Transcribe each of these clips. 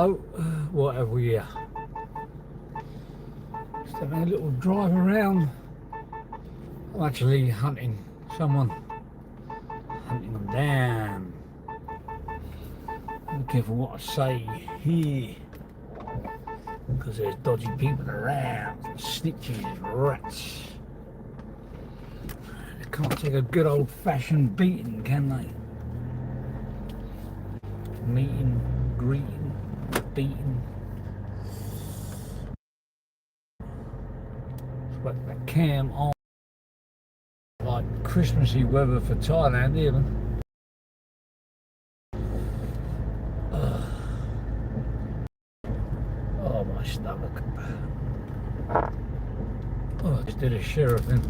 Hello, what have we here? Just having a little drive around. I'm actually hunting someone, hunting them down. Be careful what I say here, because there's dodgy people around, snitches, rats. They can't take a good old-fashioned beating, can they? Meeting, greeting, beating. But the cam on, like Christmassy weather for Thailand even. Oh, my stomach. Oh, I just did a sheriff then.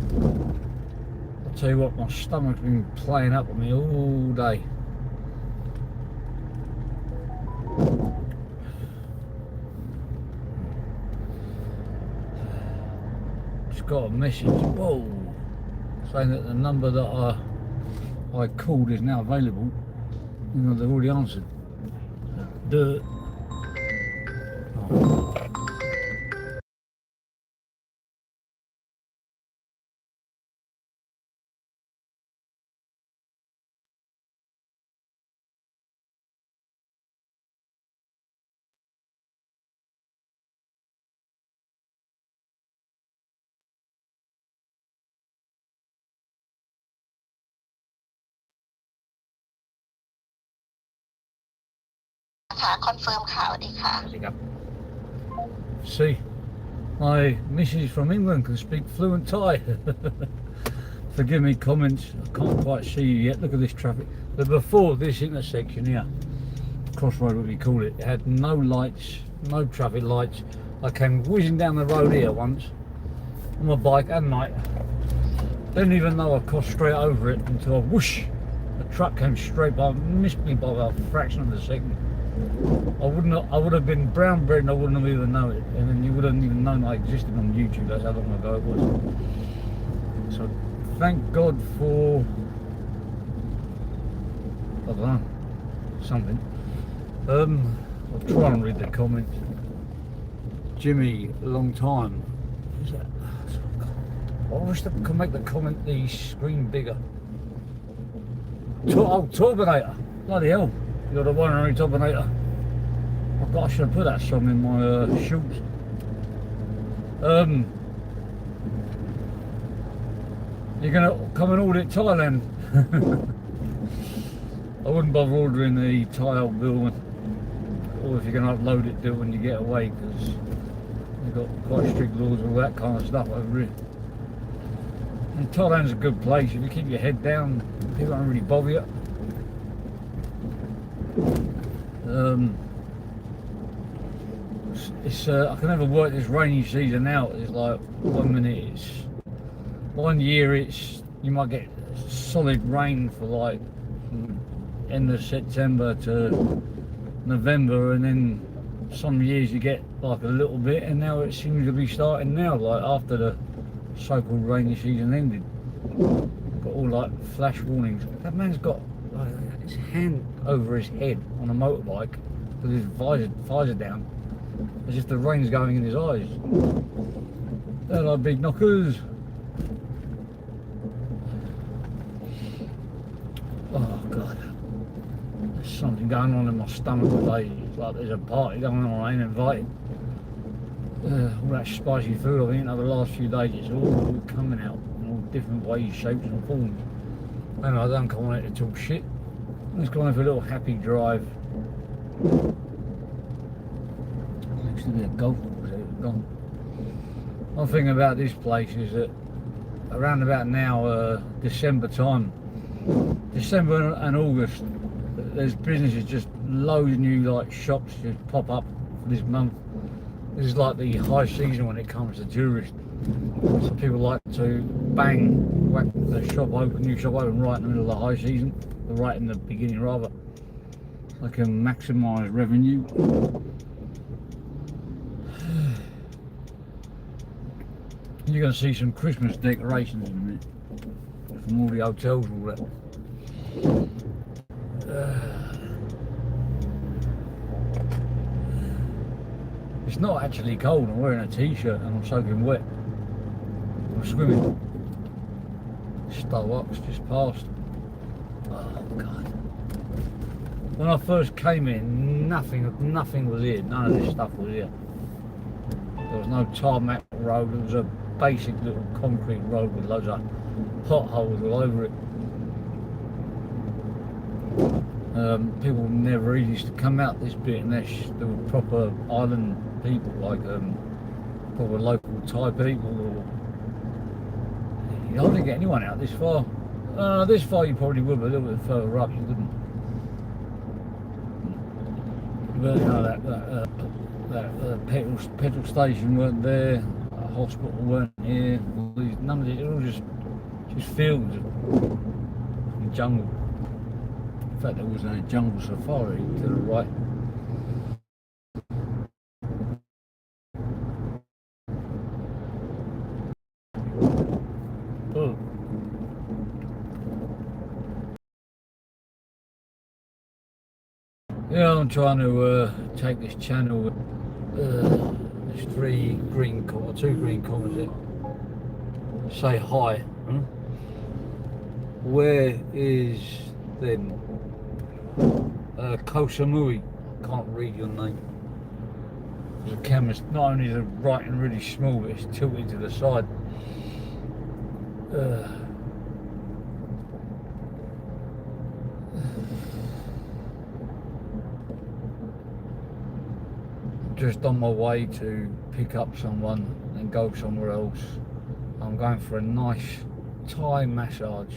I'll tell you what, my stomach's been playing up with me all day. Just got a message, whoa, saying that the number that I called is now available. You know, they've already answered. Dirt. Oh. Confirm ค่ะ สวัสดีค่ะ See, my missus from England can speak fluent Thai. Forgive me comments, I can't quite see you yet. Look at this traffic. But before this intersection here, crossroad what we call it, it had no lights, no traffic lights. I came whizzing down the road here once on my bike at night. Didn't even know I crossed straight over it until whoosh, the truck came straight by, missed me by a fraction of a second. I would have been brown bread and I wouldn't have even known it, and then you wouldn't even known I existed on YouTube. That's how long ago it was. So thank God for, I don't know, something. I'll try and read the comments. Jimmy, long time. Who's that? I wish they could make the screen bigger. Oh, Turbinator. Bloody hell. You're the one and only Turbinator. I should have put that song in my shorts. You're gonna come and audit Thailand. I wouldn't bother ordering the Thai old building. Or if you're gonna upload it, do it when you get away, because they've got quite strict laws, all that kind of stuff over here. And Thailand's a good place. If you keep your head down, people don't really bother you. I can never work this rainy season out. It's like 1 minute one year you might get solid rain for like end of September to November, and then some years you get like a little bit, and now it seems to be starting now, like after the so-called rainy season ended. Got all like flash warnings. That man's got like his hand over his head on a motorbike with his visor down, as if the rain's going in his eyes. They're like big knockers. Oh God, there's something going on in my stomach today. It's like there's a party going on, I ain't invited. All that spicy food I've eaten over the last few days, it's all coming out in all different ways, shapes and forms. And I don't come on here to talk shit. I'm just going for a little happy drive. Looks to be a golf course, it's gone. One thing about this place is that around about now, December time, December and August, there's businesses, just loads of new like shops just pop up for this month. This is like the high season when it comes to tourists. So people like to whack the shop open, new shop open right in the middle of the high season, or right in the beginning rather. They can maximise revenue. You're going to see some Christmas decorations in a minute from all the hotels and all that. It's not actually cold. I'm wearing a t-shirt and I'm soaking wet. I'm swimming. Starbucks just passed. Oh God. When I first came in, nothing was here. None of this stuff was here. There was no tarmac road. It was a basic little concrete road with loads of potholes all over it. People never used to come out this bit unless there were proper island people, like proper local Thai people. Or you hardly get anyone out this far. This far you probably would, but a little bit further up you wouldn't. But you know, that petrol station weren't there, a hospital weren't here, none of it, it was all just fields and jungle. In fact, there was a jungle safari to the right. Oh. Yeah, I'm trying to take this channel. There's two green comments there. Say hi. Where is then Kosamui? Can't read your name. The camera's not only the writing really small, but it's tilted to the side. Just on my way to pick up someone and go somewhere else. I'm going for a nice Thai massage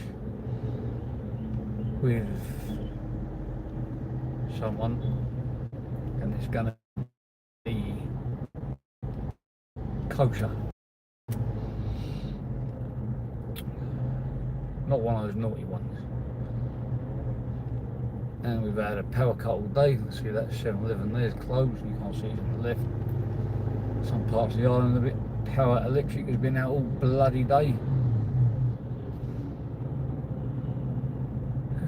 with someone, and it's gonna be kosher. Not one of those naughty ones. And we've had a power cut all day. See that 7-Eleven there's closed, you can't see it on the left. Some parts of the island a bit. Power electric has been out all bloody day.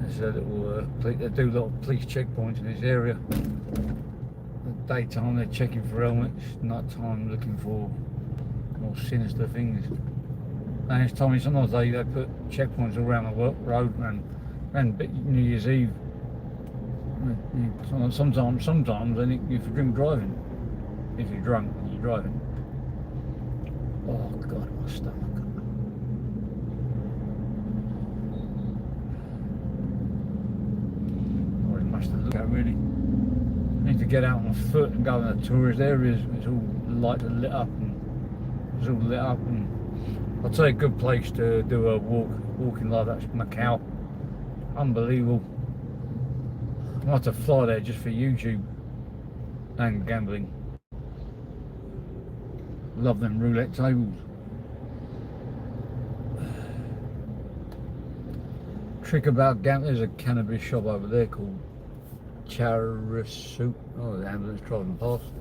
There's a little, they do a lot of police checkpoints in this area. At daytime they're checking for helmets, night time looking for more sinister things. And it's Tommy, sometimes they put checkpoints all around the road and New Year's Eve. Sometimes I think if you drink driving, if you're drunk and you're driving. Oh God, my stomach. Oh, it must have looked at really. I need to get out on foot and go in the tourist areas. It's all light and lit up, and it's all lit up. And I'd say a good place to do a walking like that's Macau. Unbelievable. I have to fly there just for YouTube and gambling. Love them roulette tables. Trick about gambling, there's a cannabis shop over there called Charasuit. Oh, the ambulance driving past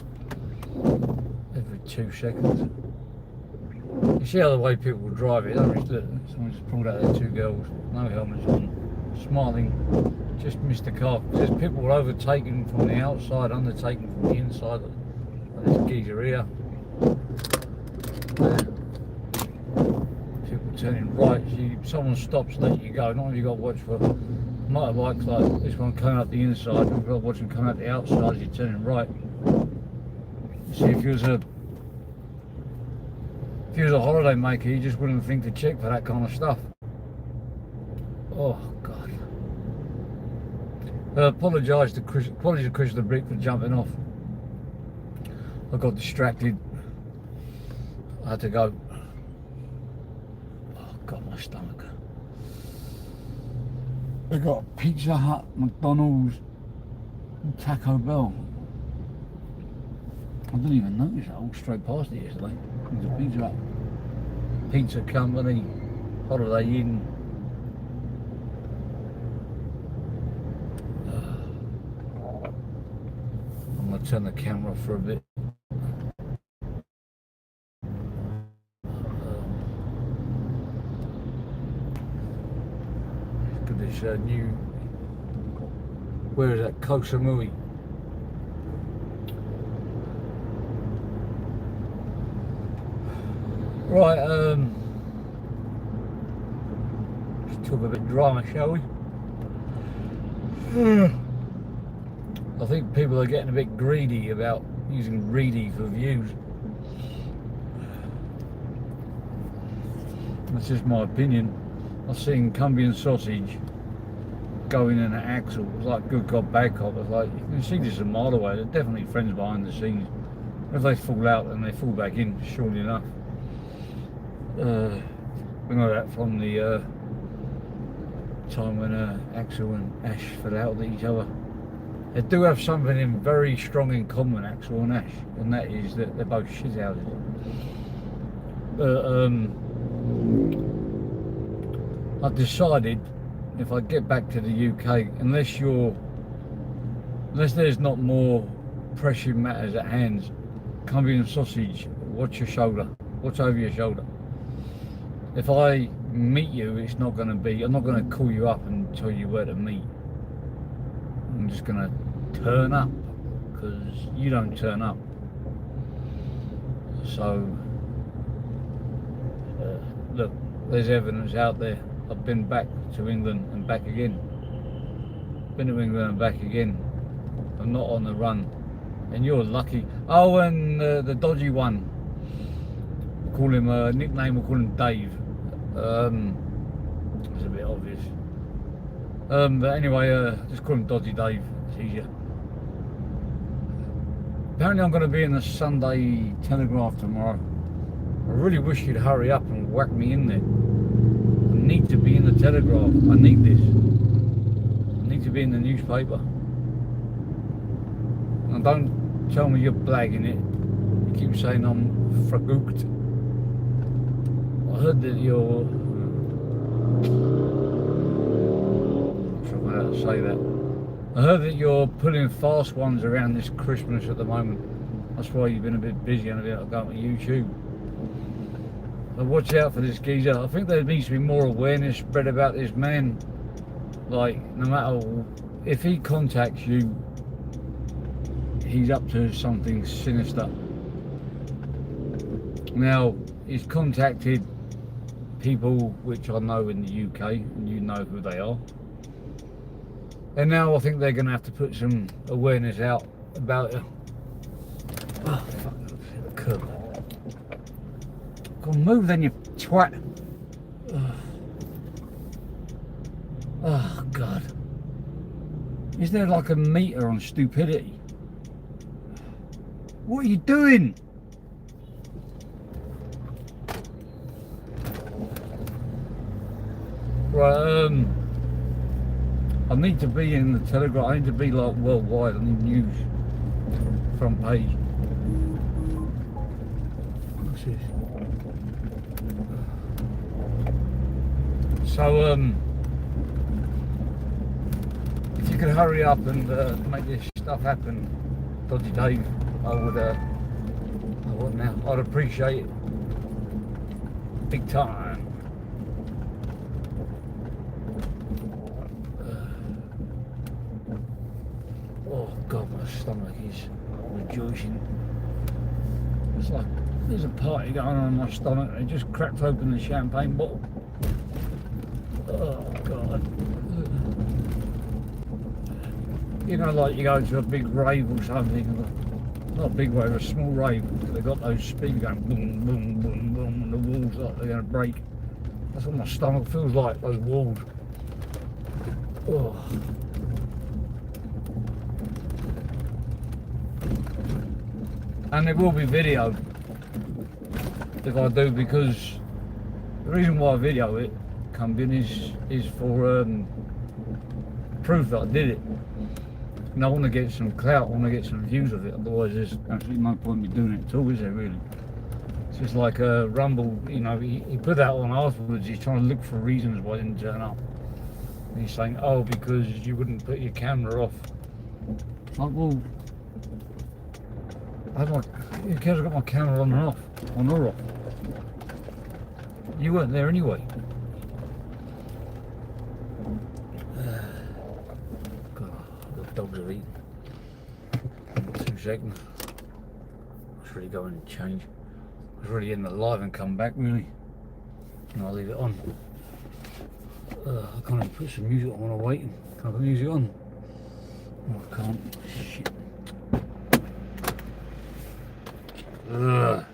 every 2 seconds. You see how the way people drive it, someone just pulled out their 2 girls, no helmets on, smiling. Just missed the car. There's people overtaking from the outside, undertaking from the inside. There's a geezer here. People turning right. Someone stops, let you go. Not if you got to watch for motorbikes like this one coming up the inside. You've got to watch them come out the outside as you're turning right. See, if you was a holiday maker, you just wouldn't think to check for that kind of stuff. Oh God. Apologise to Chris the Brick for jumping off. I got distracted. I had to go. Oh God, my stomach. I got Pizza Hut, McDonald's, and Taco Bell. I didn't even notice that. I walked straight past it yesterday. There's a Pizza Hut, Pizza Company, Holiday Inn. I'm going to turn the camera off for a bit. Look at this new, where is that, Koh Samui. Right, let's talk a bit drama, shall we? I think people are getting a bit greedy about using Reedy for views. That's just my opinion. I've seen Cumbie and Sausage going in an Axel. It was like good cop, bad cop. It's like, you can see this a mile away. They're definitely friends behind the scenes. If they fall out, then they fall back in, surely enough. We know that from the time when Axel and Ash fell out with each other. They do have something very strong in common, Axel and Ash, and that is that they're both shithouses. I've decided if I get back to the UK, unless there's not more pressing matters at hand, Cumbie and Sausage, watch your shoulder, watch over your shoulder. If I meet you, it's not going to be, I'm not going to call you up and tell you where to meet. I'm just going to turn up, because you don't turn up. So, look, there's evidence out there. I've been back to England and back again. Been to England and back again. I'm not on the run. And you're lucky. Oh, and the dodgy one. We'll call him a nickname, we'll call him Dave. It's a bit obvious. But anyway, just call him Dodgy Dave. It's easier. Apparently I'm going to be in the Sunday Telegraph tomorrow. I really wish you'd hurry up and whack me in there. I need to be in the Telegraph. I need this. I need to be in the newspaper. And don't tell me you're blagging it. You keep saying I'm fragooked. I heard that you're... I'm not sure how to say that. I heard that you're pulling fast ones around this Christmas at the moment. That's why you've been a bit busy and a bit going to YouTube. But watch out for this geezer. I think there needs to be more awareness spread about this man. Like, no matter if he contacts you, he's up to something sinister. Now, he's contacted people which I know in the UK, and you know who they are. And now I think they're going to have to put some awareness out about it. Oh, fuck, the curb. Go on, move then, you twat. Oh, God. Is there like a meter on stupidity? What are you doing? Right, I need to be in the Telegraph. I need to be like worldwide. I need news. Front page. What's this? So, if you could hurry up and make this stuff happen, Dodgy Dave, I would now. I'd appreciate it. Big time. Oh God, my stomach is rejoicing. It's like there's a party going on in my stomach. They just cracked open the champagne bottle. Oh God. You know, like you go to a big rave or something, not a big rave, a small rave. They've got those speakers going boom, boom, boom, boom, and the walls like they're going to break. That's what my stomach feels like, those walls. Oh. And it will be videoed if I do, because the reason why I video it, is for proof that I did it. And I want to get some clout, I want to get some views of it, otherwise there's absolutely no point in me doing it at all, is there really? It's just like Rumble, you know, he put that on afterwards, he's trying to look for reasons why I didn't turn up. And he's saying, oh, because you wouldn't put your camera off. Like, well, who cares? I've got my camera on and off, on or off. You weren't there anyway. God, the dogs are eating. 2 seconds. I should really go and change. I It's already in the live and come back really. And I'll leave it on. I can't even put some music on when I'm waiting. Can I put music on? Oh, I can't. Shit. Ugh.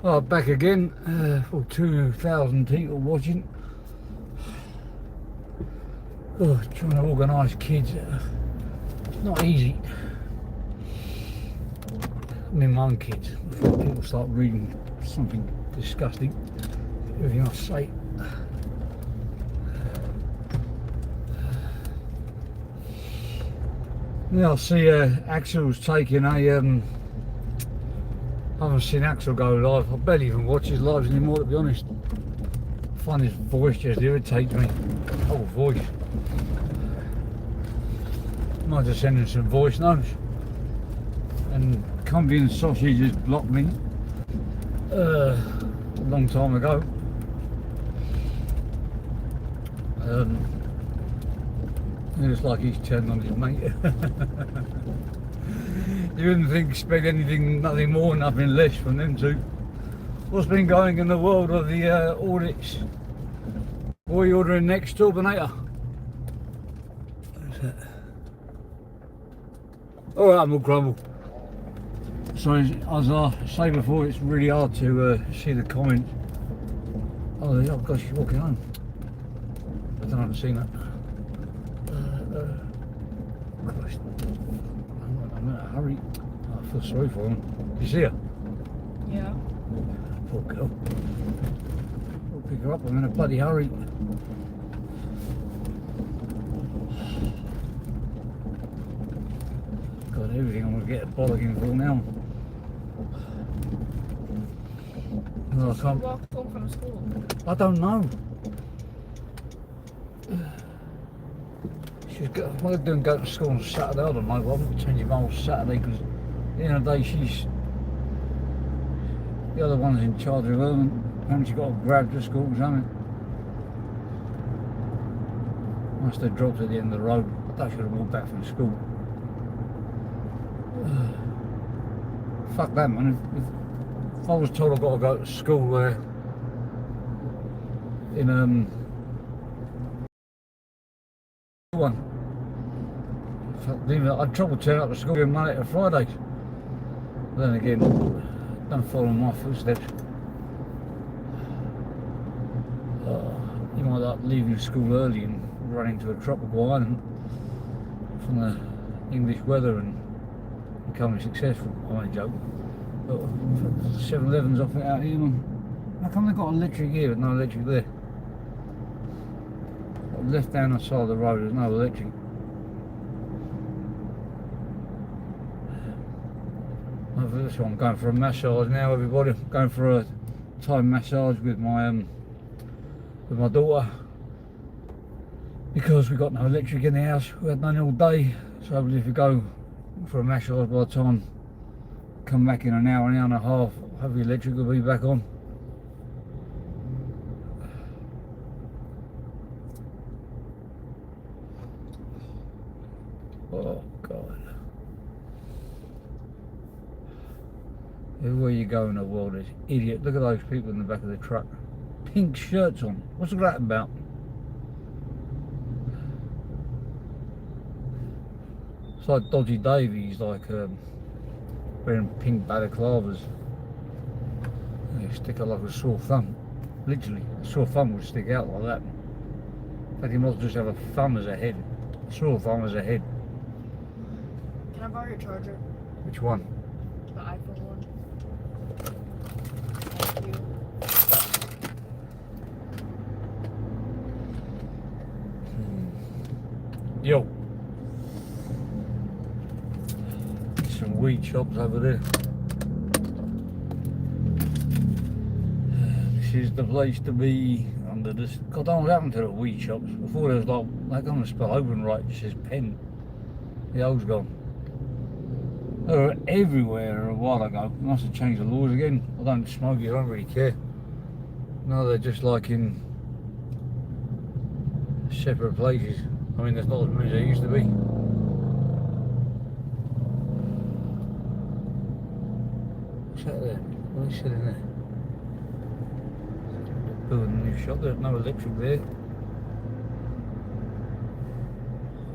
Oh, back again for 2,000 people watching. Oh, trying to organise kids. It's not easy. I mean, my own kids. Before people start reading something disgusting, everything I say. Yeah, I see Axel's taking a. I haven't seen Axel go live. I barely even watch his lives anymore, to be honest. I find his voice just irritates me. The whole voice. Might just send him some voice notes. And Comfy and Sausage just blocked me a long time ago. It looks like he's turned on his mate. You wouldn't expect anything, nothing more, nothing less from them two. What's been going in the world of the audits? What are you ordering next, Turbinator? Alright, I'm all grumble. So as I say before, it's really hard to see the comments. Oh gosh, she's walking home. I don't know if I've seen that. Christ. I'm in a hurry. Oh, I feel sorry for him. Did you see her? Yeah. Poor girl. I'll pick her up. I'm in a bloody hurry. Got everything I'm going to get a bollocking for now. No, I can't. Walk home from school. I don't know. She's got, what they're doing, go to school on Saturday, I don't know, but I'm changing my whole Saturday because at the end of the day she's, the other one's in charge of her and apparently she got to grab to school or something. Must have dropped at the end of the road. I thought she would have walked back from school. Fuck that, man. If I was told I've got to go to school where in one. I had trouble turning up to school on Monday to Fridays. Then again, don't follow in my footsteps. You might like leaving school early and running to a tropical island from the English weather and becoming successful. I only joke. But 7-Eleven's off it out here, man. How come they've got electric here but no electric there? Left down the side of the road, there's no electric. That's why I'm going for a massage now, everybody. I'm going for a Thai massage with my daughter because we got no electric in the house. We had none all day, so if we go for a massage, by the time I come back in an hour and a half, hopefully electric will be back on. Oh God. Everywhere you go in the world is idiot. Look at those people in the back of the truck. Pink shirts on. What's that about? It's like Dodgy Davies, like wearing pink balaclavas. They stick out like a sore thumb. Literally, a sore thumb would stick out like that. In fact, you must just have a thumb as a head. A sore thumb as a head. Can I borrow your charger? Which one? The iPhone one. Thank you. Yo. Some weed shops over there. This is the place to be under this. God, I don't know what happened to the weed shops. Before there was like, they can't spell open right, it says pen. The O's gone. They were everywhere a while ago. They must have changed the laws again. I don't smoke it, I don't really care. No, they're just like in separate places. I mean, there's not as many as there used to be. What's that there? What is sitting there? Building a new shop, there's no electric there.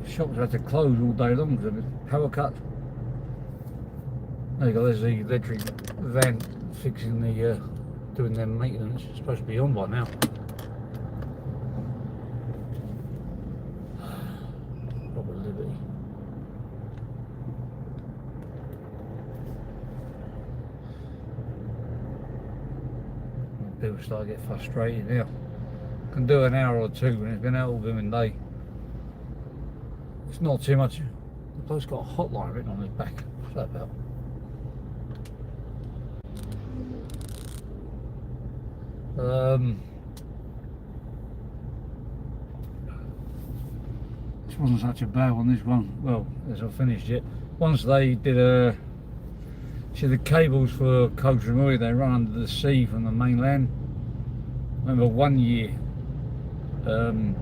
Shops had to close all day long because of the power cuts. There you go, there's the electric van fixing the doing their maintenance. It's supposed to be on by now. Proper liberty. People start to get frustrated now. Can do an hour or two and it's been out all blooming day. It's not too much. The bloke's got a hotline written on his back. What's that about? This wasn't such a bad one, this one. Well, as I finished it. Once they did see the cables for Koh Samui, they run under the sea from the mainland. I remember one year, one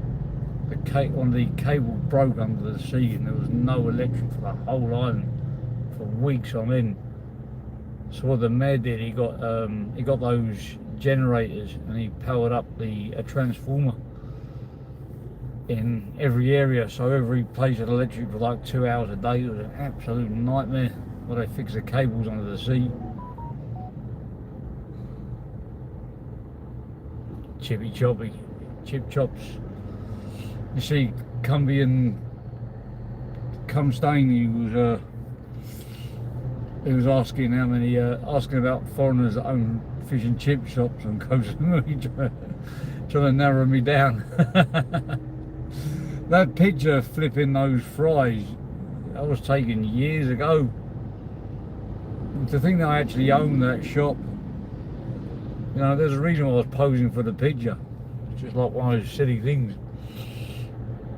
of the cables broke under the sea and there was no electric for the whole island for weeks on end. So what the mayor did, he got those generators and he powered up a transformer in every area, so every place had electric for like 2 hours a day. It was an absolute nightmare while they fixed the cables under the sea. Chippy choppy, chip chops. You see, Cumbie and Cumstain, he was asking how many, asking about foreigners that own fish and chip shops and Koh Samui, trying to narrow me down. That picture flipping those fries, that was taken years ago. To think that I actually own that shop, you know, there's a reason why I was posing for the picture. It's just like one of those silly things.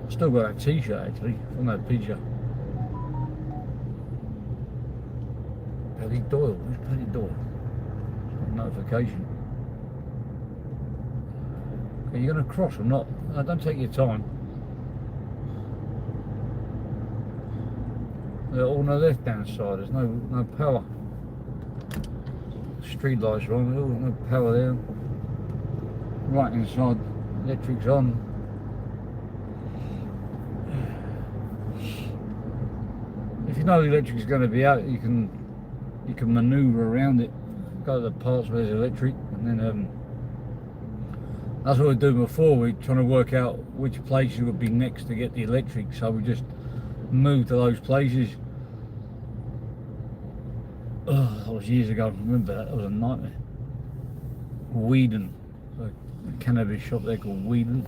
I still got that t-shirt actually from that picture. Paddy Doyle, who's Paddy Doyle? Notification. Are you going to cross or not? No, don't take your time. They're all on the left hand side, there's no power. Street lights are on, there's no power there. Right hand side, electric's on. If you know the electric's going to be out, you can manoeuvre around it. Go to the parts where there's electric, and then that's what we were doing before. We're trying to work out which places would be next to get the electric, so we just moved to those places. Oh, that was years ago. I remember that was a nightmare. Whedon, a cannabis shop there called Whedon.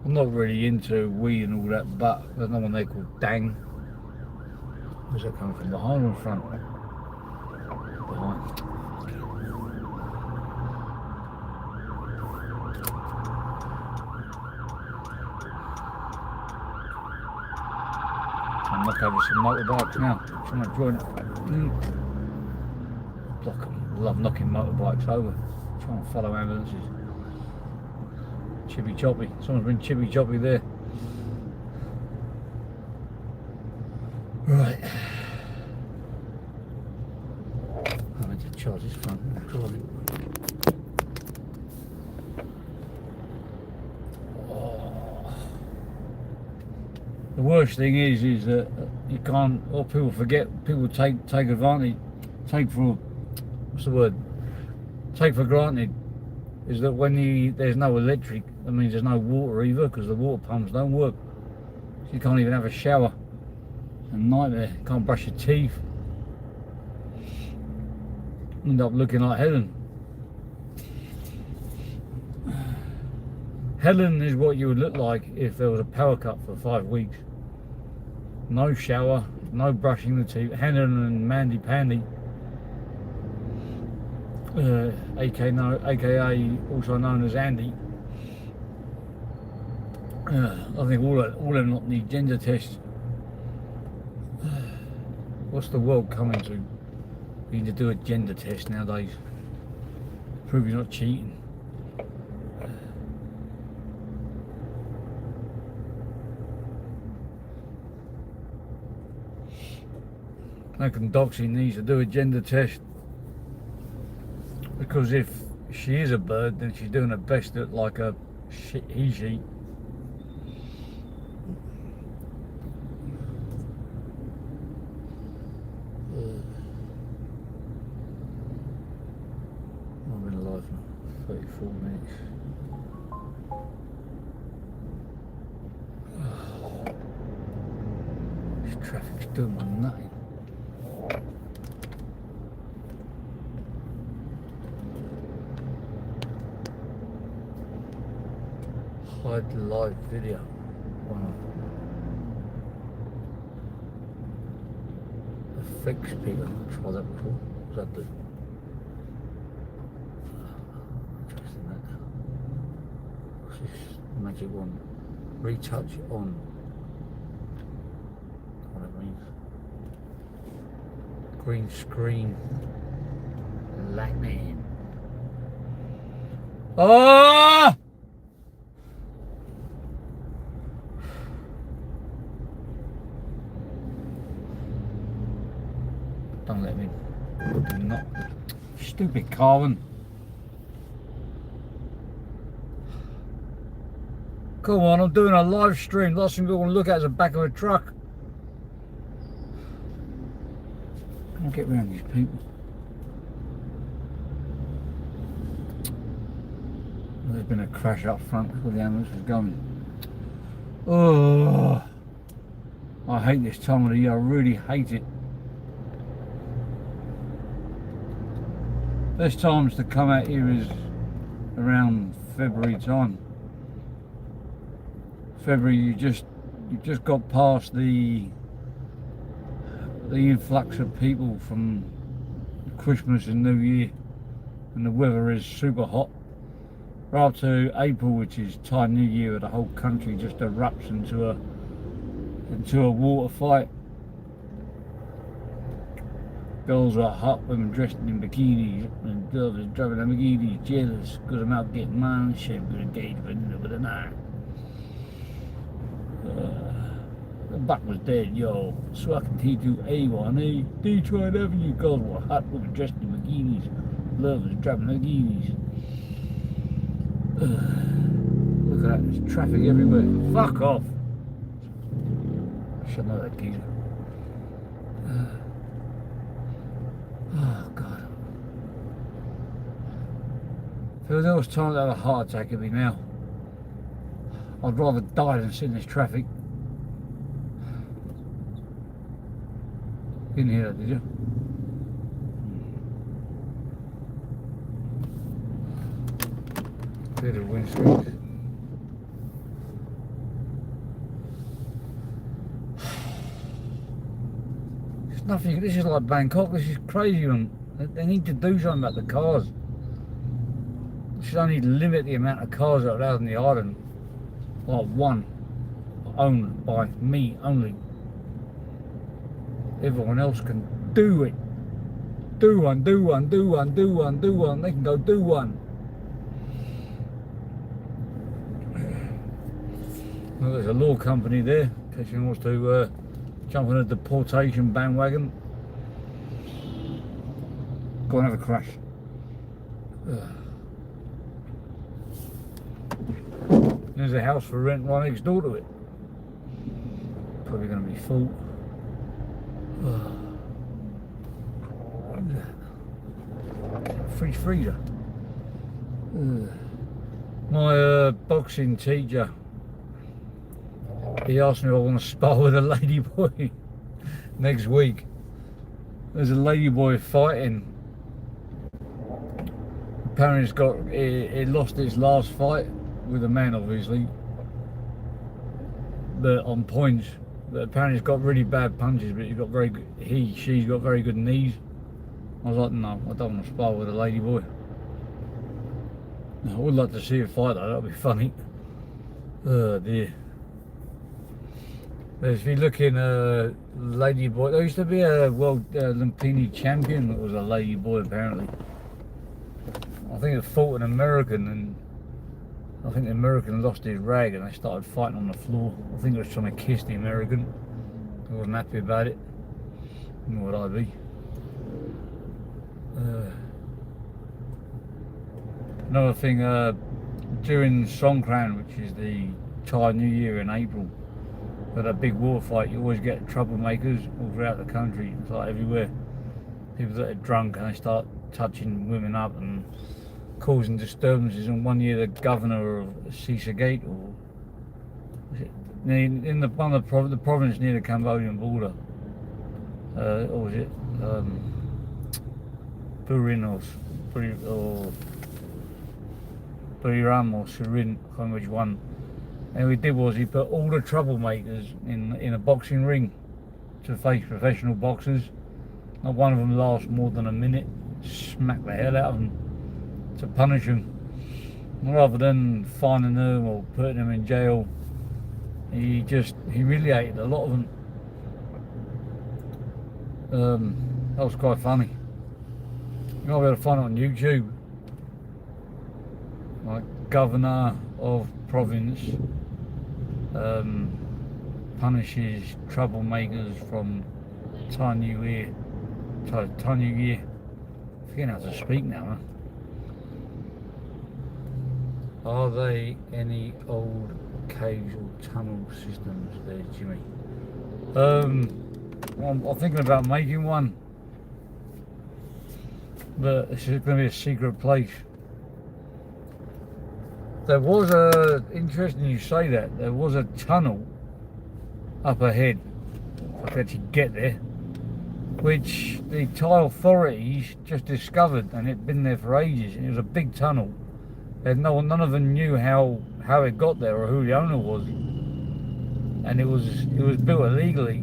I'm not really into weed and all that, but there's another one there called Dang. Where's that coming from? Behind or in front? Behind. I'll knock over some motorbikes now. Trying to join it. Block them. Love knocking motorbikes over. Trying to follow ambulances. Chippy choppy. Someone's been chippy choppy there. Right. I need to charge this phone. I'm driving. Oh. The worst thing is that you can't, or people forget, people take advantage, take for granted, is that when there's no electric, that means there's no water either, because the water pumps don't work. So you can't even have a shower. It's a nightmare. You can't brush your teeth. End up looking like Helen. Helen is what you would look like if there was a power cut for 5 weeks. No shower, no brushing the teeth. Helen and Mandy Pandy, aka also known as Andy. I think all of them not need gender tests. What's the world coming to? You need to do a gender test nowadays. Prove you're not cheating. Malcolm Doxey needs to do a gender test, because if she is a bird, then she's doing her best to look like a he, she. 4 minutes. This traffic's doing my nutting. Hide live video. Wow. A fake speaker. I've tried that before. What's that do? Interesting that. What's this magic one? Retouch on. What it means. Green screen. Lightning. Oh! Don't let me. Not stupid Carwin. Come on, I'm doing a live stream. Last thing people want to look at is the back of a truck. Can't get around these people. There's been a crash up front where the ambulance was going. Oh, I hate this time of the year. I really hate it. Best times to come out here is around February time. February, you just got past the influx of people from Christmas and New Year, and the weather is super hot. Right up to April, which is Thai New Year, where the whole country just erupts into a water fight. Girls are hot, women dressed in bikinis, and girls are driving Lamborghinis, jealous because I'm out getting mine, shit, good engagement with an eye. The back was dead, yo. Swapping T2A1A, Detroit Avenue, girls were hot, women dressed in bikinis, lovers driving Lamborghinis. Look at that, there's traffic everywhere. Fuck off. Shut up, that geezer. Oh God. If there was time to have a heart attack, it'd be now. I'd rather die than sit in this traffic. Didn't hear that, did you? Clear the windscreen. There's nothing. This is like Bangkok. This is crazy, man. They need to do something about the cars. They should only limit the amount of cars that are allowed on the island. Like one, owned by me only. Everyone else can do it. Do one, do one, do one, do one, do one. They can go do one. Well, there's a law company there, in case anyone wants to jump on a deportation bandwagon. Go and have a crash. There's a house for rent right next door to it. Probably going to be full. Fridge freezer. My boxing teacher, he asked me if I want to spar with a lady boy next week. There's a lady boy fighting. Apparently he lost his last fight with a man, obviously, but on points. But apparently he's got really bad punches, but he's got very good, she's got very good knees. I was like, no, I don't want to spar with a lady boy. I would like to see a fight though, that'd be funny. Oh dear. If you look in lady boy, there used to be a world Lumpini champion that was a lady boy apparently. I think it fought an American, and I think the American lost his rag and they started fighting on the floor. I think he was trying to kiss the American. I wasn't happy about it. Nor would I be. Another thing, during Songkran, which is the Thai New Year in April, for that big war fight, you always get troublemakers all throughout the country. It's like everywhere. People that are drunk and they start touching women up and causing disturbances. And one year the governor of Gate, or was it in the one of the province near the Cambodian border, or was it Burin or Buriram or Surin, I can't remember which one. And what he did was he put all the troublemakers in a boxing ring to face professional boxers. Not one of them lasts more than a minute. Smack the hell out of them to punish them. Rather than fining them or putting them in jail, he just humiliated a lot of them. That was quite funny. You might be able to find it on YouTube. Like governor of province punishes troublemakers from Tanyuir. Forgetting how to speak now, huh? Are they any old caves or tunnel systems there, Jimmy? I'm thinking about making one, but it's going to be a secret place. There was interesting you say that, there was a tunnel up ahead, if I could actually get there, which the Thai authorities just discovered, and it'd been there for ages, and it was a big tunnel. None of them knew how it got there or who the owner was, and it was built illegally.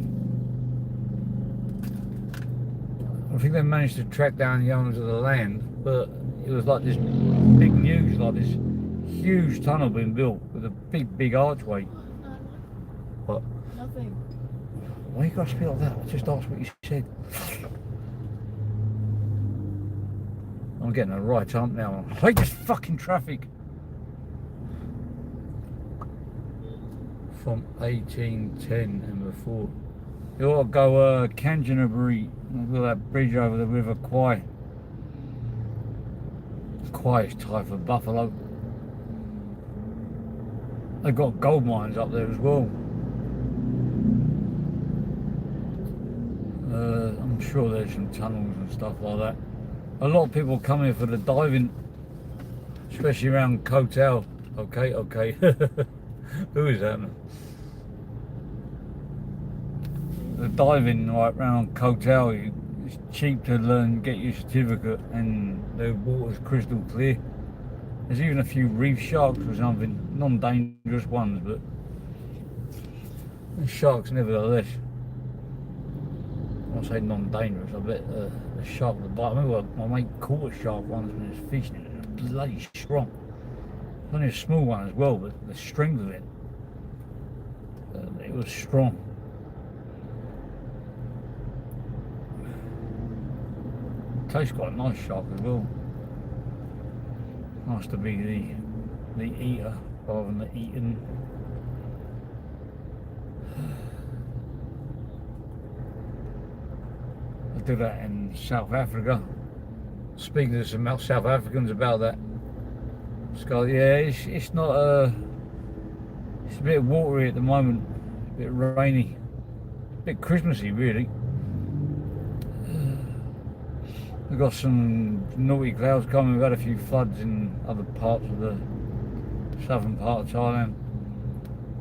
I think they managed to track down the owners of the land, but it was like this big news, like this huge tunnel being built with a big archway. What? Nothing. Why you got to speak like that? I just asked what you said. I'm getting a right hump now. I hate this fucking traffic. From 1810 and before. You ought to go Kanchanaburi, look at that bridge over the River Kwai. Kwai is Thai for buffalo. They've got gold mines up there as well. I'm sure there's some tunnels and stuff like that. A lot of people come here for the diving, especially around Koh Tao. Okay. Who is that? The diving right around Koh Tao, it's cheap to learn, get your certificate, and the water's crystal clear. There's even a few reef sharks or something, non-dangerous ones, but sharks nevertheless. I say non-dangerous, I bet the shark would bite. I remember my mate caught a shark once when he was fishing, and it was bloody strong. It's only a small one as well, but the strength of it was strong. Tastes quite nice, shark as well. Nice to be the eater rather than the eaten. I do that in South Africa. Speaking to some South Africans about that. Yeah, it's not it's a bit watery at the moment, a bit rainy, a bit Christmassy really. We've got some naughty clouds coming. We've had a few floods in other parts of the southern part of Thailand.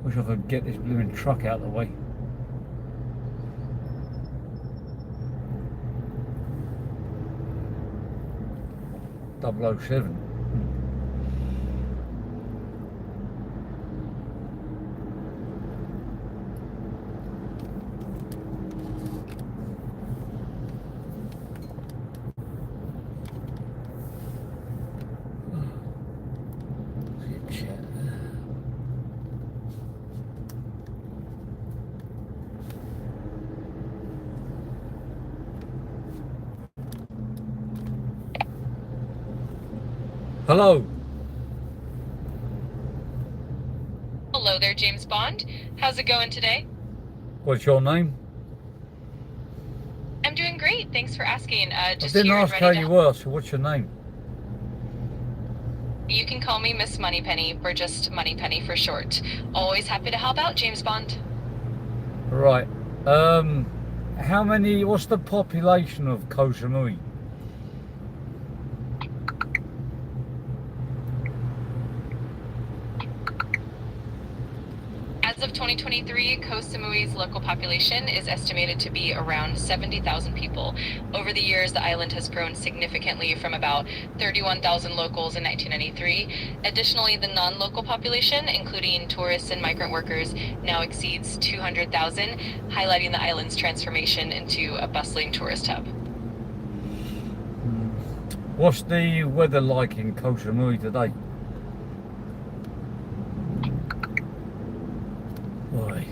Wish I could get this blooming truck out of the way. .007. Hello. Hello there, James Bond. How's it going today? What's your name? I'm doing great. Thanks for asking. Just I didn't here and ask how ready you to... were, so what's your name? You can call me Miss Moneypenny, or just Moneypenny for short. Always happy to help out, James Bond. Right. What's the population of Koh Samui? of 2023, Koh Samui's local population is estimated to be around 70,000 people. Over the years, the island has grown significantly from about 31,000 locals in 1993. Additionally, the non-local population, including tourists and migrant workers, now exceeds 200,000, highlighting the island's transformation into a bustling tourist hub. What's the weather like in Koh Samui today? Boy.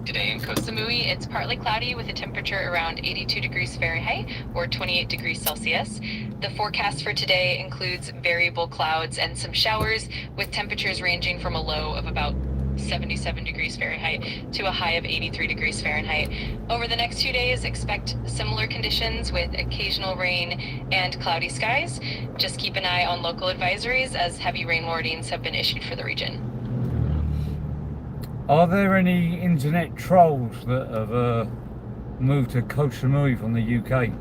Today in Koh Samui, it's partly cloudy with a temperature around 82 degrees Fahrenheit or 28 degrees Celsius. The forecast for today includes variable clouds and some showers, with temperatures ranging from a low of about 77 degrees Fahrenheit to a high of 83 degrees Fahrenheit. Over the next few days, expect similar conditions with occasional rain and cloudy skies. Just keep an eye on local advisories as heavy rain warnings have been issued for the region. Are there any internet trolls that have moved to Koh Samui from the UK?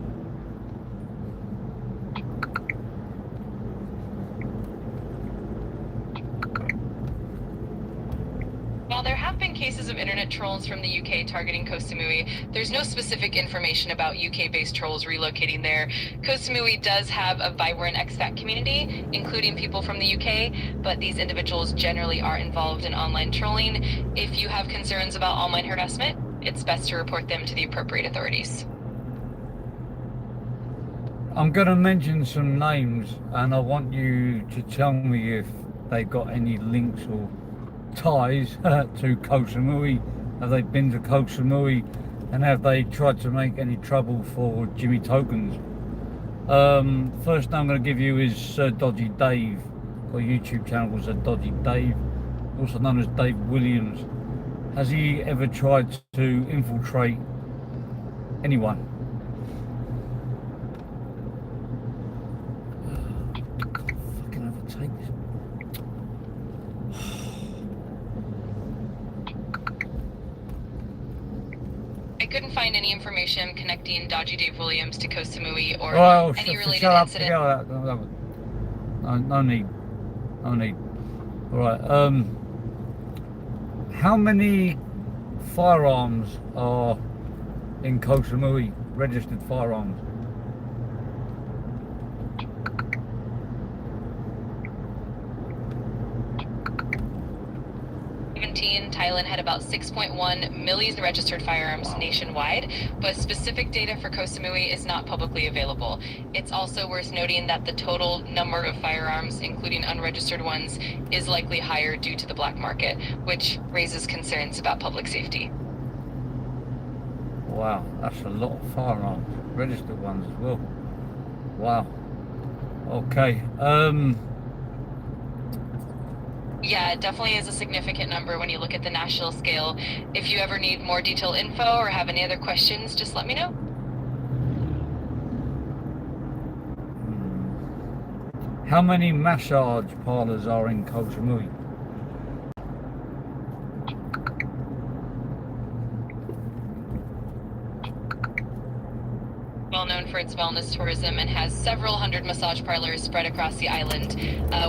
While there have been cases of internet trolls from the UK targeting Koh Samui, there's no specific information about UK-based trolls relocating there. Koh Samui does have a vibrant expat community, including people from the UK, but these individuals generally are involved in online trolling. If you have concerns about online harassment, it's best to report them to the appropriate authorities. I'm going to mention some names and I want you to tell me if they've got any links or ties to Koh Samui. Have they been to Koh Samui and have they tried to make any trouble for Jimmy Tokens? First name I'm going to give you is Sir Dodgy Dave. Got a YouTube channel called Sir Dodgy Dave, also known as Dave Williams. Has he ever tried to infiltrate anyone? Fucking overtake this. I couldn't find any information connecting Dodgy Dave Williams to Koh Samui or any related shut up, incident. forget all that. No need. All right. How many firearms are in Koh Samui, registered firearms? 2017, Thailand had about 6.1 million registered firearms nationwide, but specific data for Koh Samui is not publicly available. It's also worth noting that the total number of firearms, including unregistered ones, is likely higher due to the black market, which raises concerns about public safety. Wow, that's a lot of firearms, registered ones as well. Wow. Okay. Yeah, it definitely is a significant number when you look at the national scale. If you ever need more detailed info or have any other questions, just let me know. How many massage parlors are in Koh Samui? Well known for its wellness tourism and has several hundred massage parlors spread across the island.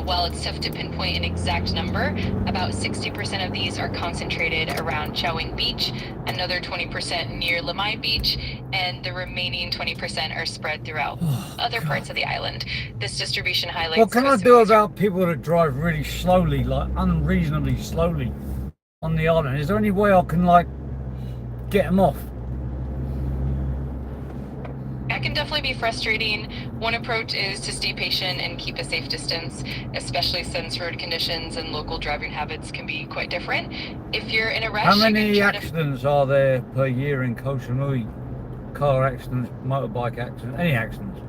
While it's tough to pinpoint an exact number, about 60% of these are concentrated around Chow Wing Beach, another 20% near Lamai Beach, and the remaining 20% are spread throughout other parts of the island. This distribution highlights... What can I do about people that drive really slowly, like unreasonably slowly on the island? Is there any way I can, like, get them off? That can definitely be frustrating. One approach is to stay patient and keep a safe distance, especially since road conditions and local driving habits can be quite different. If you're in a rush, how many you can accidents are there per year in Koh Samui? Car accidents, motorbike accidents, any accidents?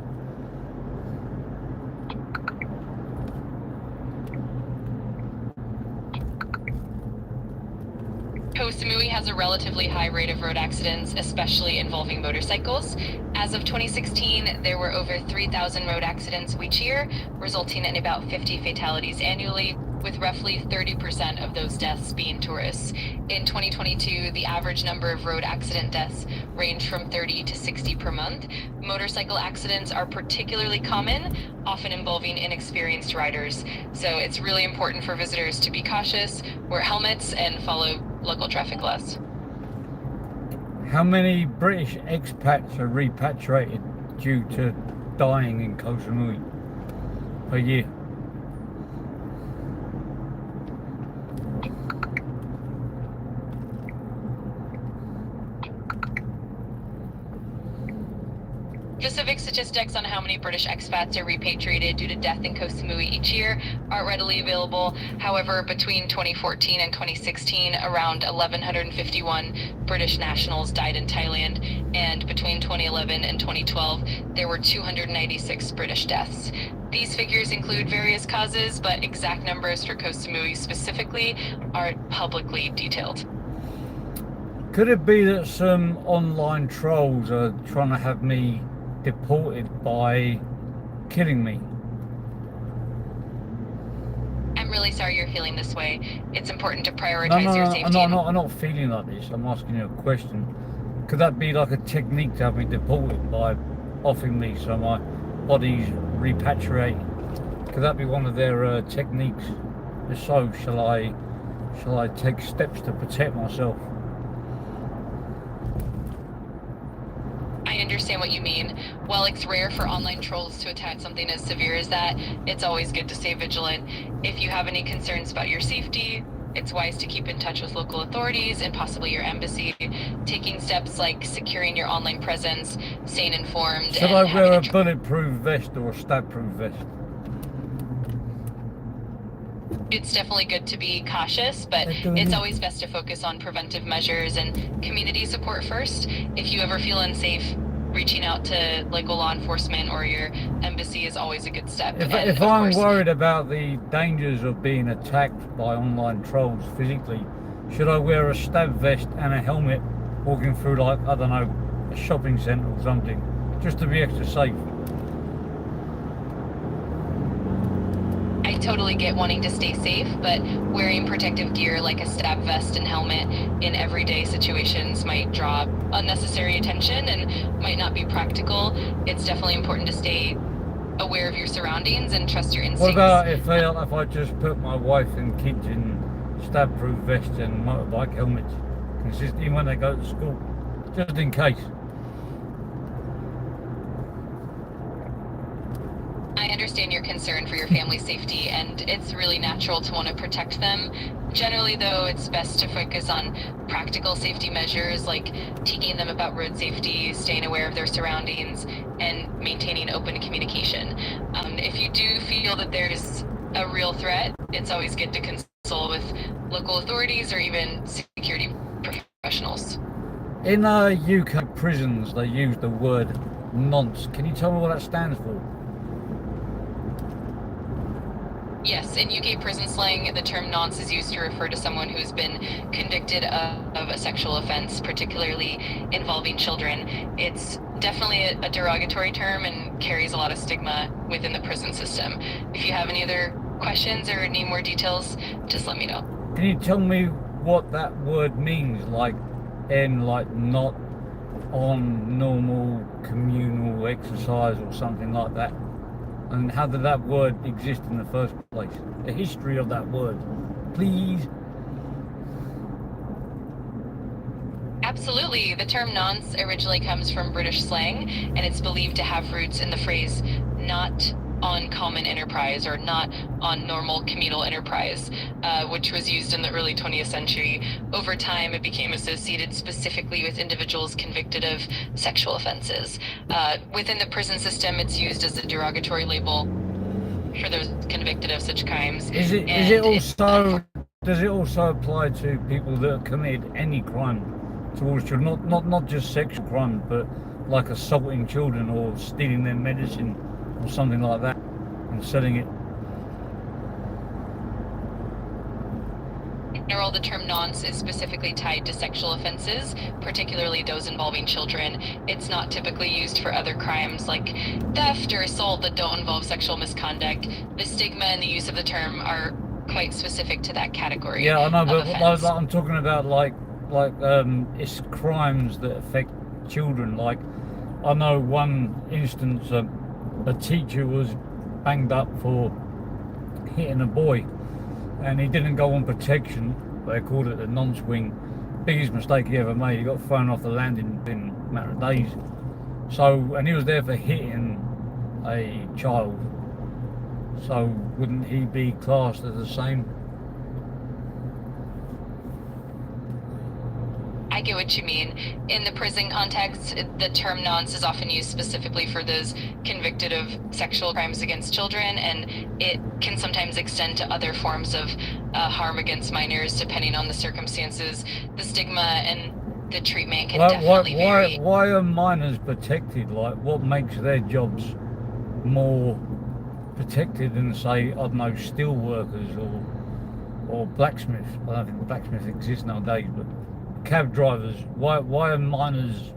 Koh Samui has a relatively high rate of road accidents, especially involving motorcycles. As of 2016, there were over 3,000 road accidents each year, resulting in about 50 fatalities annually. with roughly 30% of those deaths being tourists. In 2022, the average number of road accident deaths range from 30 to 60 per month. Motorcycle accidents are particularly common, often involving inexperienced riders. So it's really important for visitors to be cautious, wear helmets, and follow local traffic laws. How many British expats are repatriated due to dying in Koh Samui per year? Specific statistics on how many British expats are repatriated due to death in Koh Samui each year aren't readily available. However, between 2014 and 2016, around 1,151 British nationals died in Thailand, and between 2011 and 2012, there were 296 British deaths. These figures include various causes, but exact numbers for Koh Samui specifically aren't publicly detailed. Could it be that some online trolls are trying to have me deported by killing me? I'm really sorry you're feeling this way. It's important to No, prioritize your safety. I'm not feeling like this. I'm asking you a question. Could that be like a technique to have me deported by offing me so my body's repatriated? Could that be one of their techniques? If so, shall I take steps to protect myself? I understand what you mean. While it's rare for online trolls to attack something as severe as that, it's always good to stay vigilant. If you have any concerns about your safety, it's wise to keep in touch with local authorities and possibly your embassy, taking steps like securing your online presence, staying informed. Should I wear a bulletproof vest or a stab-proof vest? It's definitely good to be cautious, but it's always best to focus on preventive measures and community support first. If you ever feel unsafe, reaching out to local law enforcement or your embassy is always a good step. If I'm worried about the dangers of being attacked by online trolls physically, should I wear a stab vest and a helmet walking through, like, I don't know, a shopping centre or something, just to be extra safe? I totally get wanting to stay safe, but wearing protective gear like a stab vest and helmet in everyday situations might draw unnecessary attention and might not be practical. It's definitely important to stay aware of your surroundings and trust your instincts. What about if I just put my wife and kids in stab-proof vests and motorbike helmets, consistently when they go to school, just in case? I understand your concern for your family's safety, and it's really natural to want to protect them. Generally, though, it's best to focus on practical safety measures like teaching them about road safety, staying aware of their surroundings, and maintaining open communication. If you do feel that there's a real threat, it's always good to consult with local authorities or even security professionals. In UK prisons, they use the word nonce. Can you tell me what that stands for? Yes, in UK prison slang, the term nonce is used to refer to someone who's been convicted of a sexual offense, particularly involving children. It's definitely a derogatory term and carries a lot of stigma within the prison system. If you have any other questions or need more details, just let me know. Can you tell me what that word means, like not on normal communal exercise or something like that? And how did that word exist in the first place? The history of that word, please. Absolutely. The term nonce originally comes from British slang, and it's believed to have roots in the phrase not on common enterprise or not on normal communal enterprise, which was used in the early 20th century. Over time, it became associated specifically with individuals convicted of sexual offenses. Within the prison system, it's used as a derogatory label for those convicted of such crimes. Does it also apply to people that have committed any crime towards children, not just sexual crime, but like assaulting children or stealing their medicine or something like that and selling it? In general, the term nonce is specifically tied to sexual offenses, particularly those involving children. It's not typically used for other crimes like theft or assault that don't involve sexual misconduct. The stigma and the use of the term are quite specific to that category. Yeah, I know, of but offense. I'm talking about it's crimes that affect children. Like, I know one instance, a teacher was banged up for hitting a boy, and he didn't go on protection. They called it the non-swing. Biggest mistake he ever made. He got thrown off the landing in a matter of days. So, and he was there for hitting a child. So, wouldn't he be classed as the same? I get what you mean. In the prison context, the term nonce is often used specifically for those convicted of sexual crimes against children, and it can sometimes extend to other forms of harm against minors depending on the circumstances. The stigma and the treatment can definitely vary. Why are minors protected? Like, what makes their jobs more protected than, say, I don't know, steel workers or blacksmiths? I don't think blacksmiths exist nowadays, but cab drivers. Why are minors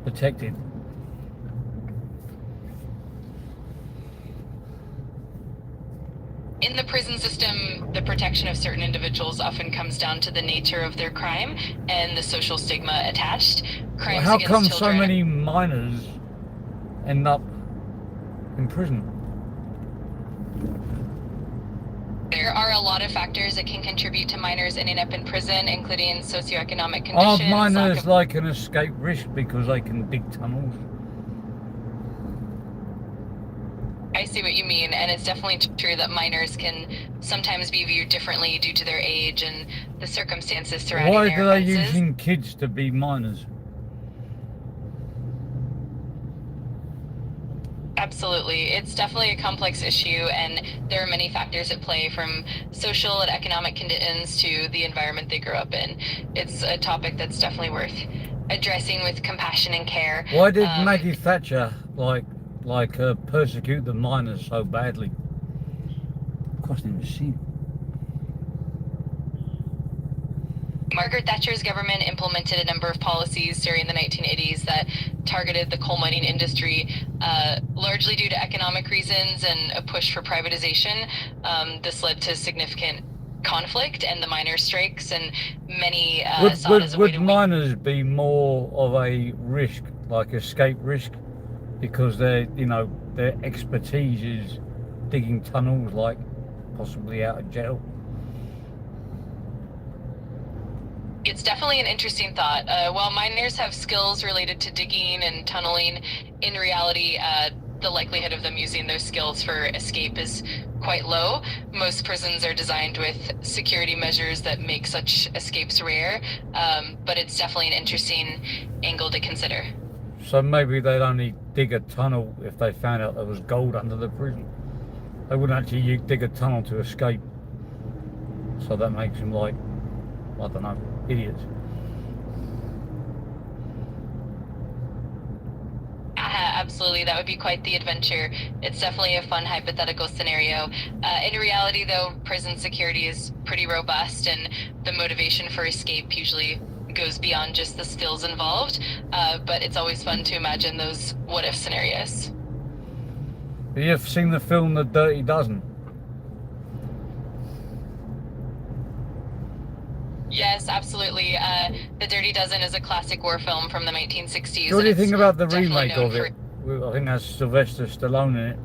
protected? In the prison system, the protection of certain individuals often comes down to the nature of their crime and the social stigma attached. Crimes How against come children, so many minors end up in prison? There are a lot of factors that can contribute to minors ending up in prison, including socioeconomic conditions. Are minors like an escape risk because they can dig tunnels? I see what you mean, and it's definitely true that minors can sometimes be viewed differently due to their age and the circumstances surrounding Why their do they offenses. using kids to be minors? Absolutely. It's definitely a complex issue, and there are many factors at play, from social and economic conditions to the environment they grew up in. It's a topic that's definitely worth addressing with compassion and care. Why did Maggie Thatcher persecute the miners so badly? I can't even see. Margaret Thatcher's government implemented a number of policies during the 1980s that targeted the coal mining industry, largely due to economic reasons and a push for privatization. This led to significant conflict and the miners' strikes, and many saw it as a way to Would miners be more of a risk, like escape risk, because their expertise is digging tunnels, like possibly out of jail? It's definitely an interesting thought. While miners have skills related to digging and tunneling, in reality, the likelihood of them using those skills for escape is quite low. Most prisons are designed with security measures that make such escapes rare, but it's definitely an interesting angle to consider. So maybe they'd only dig a tunnel if they found out there was gold under the prison. They wouldn't actually dig a tunnel to escape. So that makes them, like, I don't know, idiots. Absolutely, that would be quite the adventure. It's definitely a fun hypothetical scenario. In reality, though, prison security is pretty robust, and the motivation for escape usually goes beyond just the skills involved, but it's always fun to imagine those what-if scenarios. Have you ever seen the film The Dirty Dozen? Yes, absolutely. The Dirty Dozen is a classic war film from the 1960s. What do you think about the definitely remake known of it? I think that's Sylvester Stallone in it.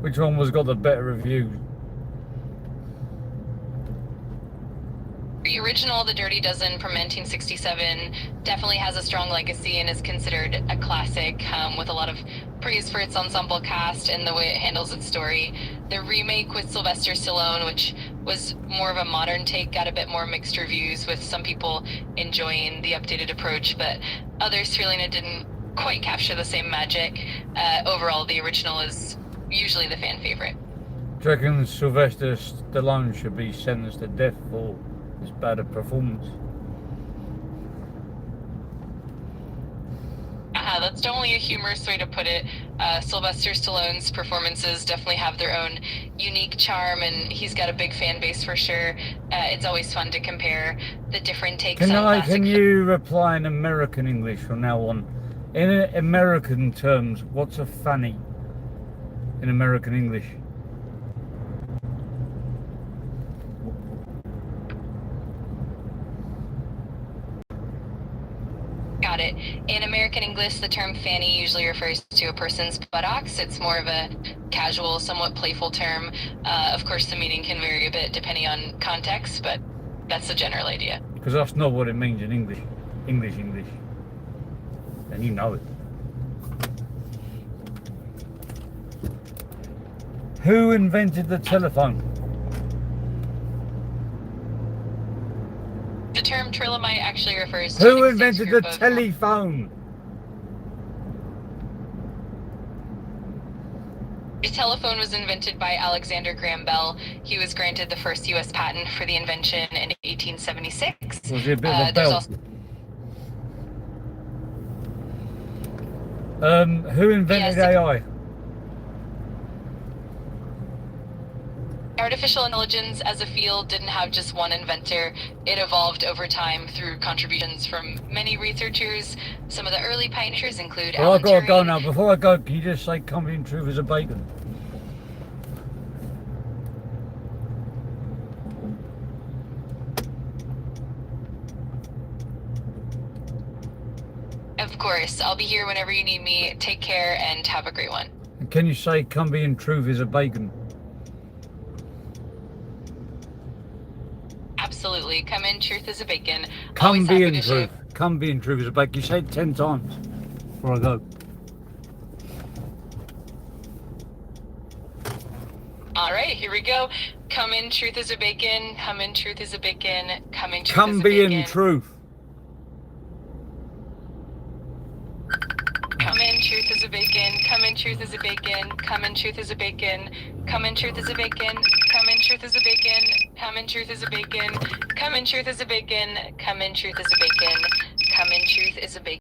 Which one was got the better reviews? The original, The Dirty Dozen from 1967, definitely has a strong legacy and is considered a classic, with a lot of praise for its ensemble cast and the way it handles its story. The remake with Sylvester Stallone, which was more of a modern take, got a bit more mixed reviews, with some people enjoying the updated approach, but others feeling it didn't quite capture the same magic. Overall, the original is usually the fan favorite. Do you reckon Sylvester Stallone should be sentenced to death for his bad a performance? That's definitely a humorous way to put it. Sylvester Stallone's performances definitely have their own unique charm, and he's got a big fan base for sure. It's always fun to compare the different takes on classic. Can you reply in American English from now on? In American terms, what's a fanny in American English? about it. In American English, the term fanny usually refers to a person's buttocks. It's more of a casual, somewhat playful term. Of course, the meaning can vary a bit depending on context, but that's the general idea. Because that's not what it means in English. English. And you know it. Who invented the telephone? The term trilobite actually refers to Who an extinct invented the group of- telephone? The telephone was invented by Alexander Graham Bell. He was granted the first U.S. patent for the invention in 1876. Was he a bit of a There's bell? also Who invented Yes. AI? artificial intelligence as a field didn't have just one inventor. It evolved over time through contributions from many researchers. Some of the early pioneers include Well, Alan I've got to go Turing. now. Before I go, can you just say comedy and truth is a bacon? Of course, I'll be here whenever you need me. Take care and have a great one. And can you say comedy and truth is a bacon? Absolutely. Come in, truth is a bacon. Come Always be happy in to truth. share. Come be in truth is a bacon. You say it 10 times before I go. All right, here we go. Come in, truth is a bacon. Come in, truth is a bacon. Come in, truth is Come a be bacon. in truth. Come in, truth is a bacon. Come in, truth is a bacon. Come in, truth is a bacon. Come in, truth is a bacon. Come in, truth is a bacon. Come in, truth is a bacon. Come in, truth is a bacon. Come in, truth is a bacon. Come in, truth is a bacon.